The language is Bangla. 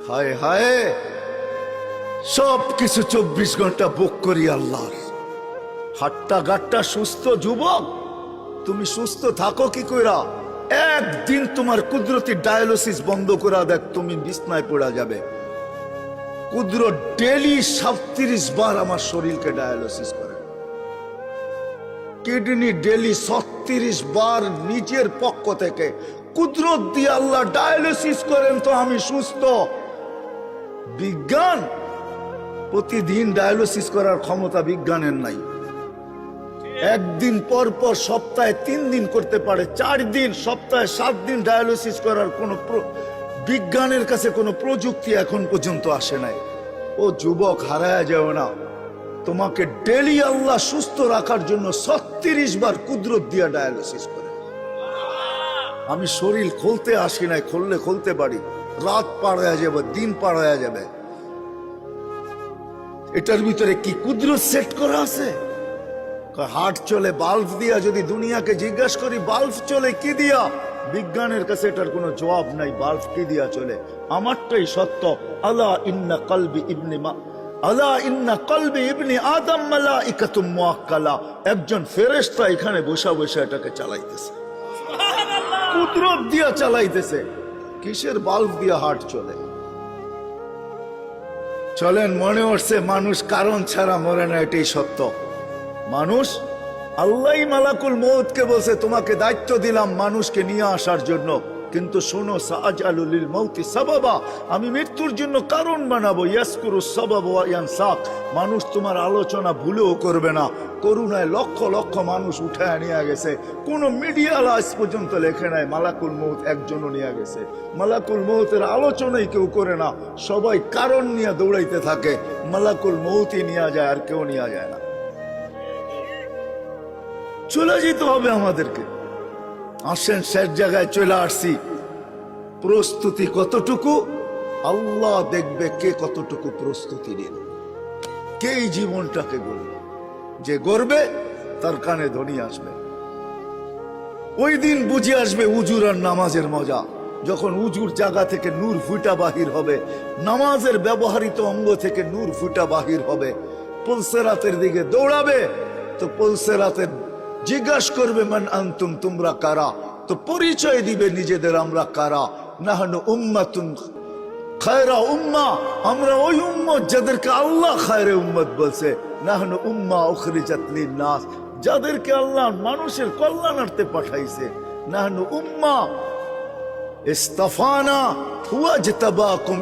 হায় হায়, সব কিছু 24 ঘন্টা বুক করি আল্লাহর। হাট্টা গাট্টা সুস্থ যুবক, তুমি সুস্থ থাকো কি কইরা? একদিন তোমার কুদরতি ডায়ালিসিস বন্ধ করা দেখ, তুমি বিছনায় পড়া যাবে। কুদরত ডেলি 37 বার আমার শরীরকে ডায়ালিসিস করে, কিডনি ডেলি 36 বার নিজের পক্ষ থেকে কুদরত দিয়ে আল্লাহ ডায়ালিসিস করেন, তো আমি সুস্থ। বিজ্ঞান প্রতিদিন ডায়ালিসিস করার ক্ষমতা বিজ্ঞানের নাই। একদিন পর পর সপ্তাহে 3 দিন করতে পারে, 4 দিন, সপ্তাহে 7 দিন ডায়ালিসিস করার কোন বিজ্ঞানের কাছে কোনো প্রযুক্তি এখন পর্যন্ত আসে নাই। ও যুবক, হারায় যাও না, তোমাকে ডেলি আল্লাহ সুস্থ রাখার জন্য 36 বার কুদরত দিয়া ডায়ালিসিস করে। আমি শরীর খুলতে আসি নাই, খুললে খুলতে পারি, রাত পার হয়ে যাবে, দিন পার হয়ে যাবে। এটার ভিতরে কি কুদরত সেট করা আছে? হার্ট চলে বাল্ব দিয়া। যদি দুনিয়াকে জিজ্ঞাসা করি বাল্ব চলে কি দিয়া, বিজ্ঞানের কাছে এটার কোনো জবাব নাই। বাল্ব কি দিয়া চলে? আমারটাই সত্য। আলা ইন্না কলবি ইবনি আদম মালাইকাতুম মুআক্কালা। একজন ফেরেশতা এখানে বসা বসা এটাকে চালাইতেছে, কুদরত দিয়া চালাইতেছে। কিসের বাল্ব দিয়া হার্ট চলে? চলেন, মনে হচ্ছে মানুষ কারণ ছাড়া মরে না, এটাই সত্য। মানুষ, আল্লাহ মালাকুল মউতকে বলছে তোমাকে দায়িত্ব দিলাম মানুষকে নিয়ে আসার জন্য, কিন্তু শোনো, সাআজালু লিল মাউতি সাবাবা, আমি মৃত্যুর জন্য কারণ বানাবো। ইয়াসকুরু সাবাব ওয়া ইয়ানসাক, মানুষ তোমার আলোচনা ভুলেও করবে না। করুণায় লক্ষ লক্ষ মানুষ উঠায় নিয়ে গেছে, কোন মিডিয়া আজ পর্যন্ত লেখে নাই মালাকুল মউত একজনও নিয়ে গেছে। মালাকুল মউতের আলোচনাই কেউ করে না, সবাই কারণ নিয়ে দৌড়াইতে থাকে। মালাকুল মউতই নিয়ে যায়, আর কেউ নিয়ে যায় না। চলে যেতে হবে আমাদেরকে। আসেন, শেষ জায়গায় চলে আসছি। প্রস্তুতি কতটুকু আল্লাহ দেখবে, কে কতটুকু প্রস্তুতি নিল, কে এই জীবনটাকে গড়বে। যে গড়বে তার কানে ধ্বনি আসবে। ওই দিন বুঝে আসবে উজুর আর নামাজের মজা। যখন উজুর জায়গা থেকে নূর ফুটা বাহির হবে, নামাজের ব্যবহৃত অঙ্গ থেকে নূর ফুটা বাহির হবে, পুলসেরাতের দিকে দৌড়াবে, তো পুলসেরাতের জিজ্ঞাসা করবে মান আনতুম, তোমরা কারা? তো পরিচয় দিবে নিজেদের, আমরা কারা। নাহনু উম্মাতুন খায়রা উম্মা, আমরা ওই উম্মত যাদেরকে আল্লাহ খায়রে উম্মত বলছে। নাহনু উম্মা উখরিজাত লিন-নাস, যাদেরকে আল্লাহ মানুষের কল্যাণার্থে পাঠাইছে। নাহনু উম্মা ইস্তাফানা ওয়াজতাবাকুম।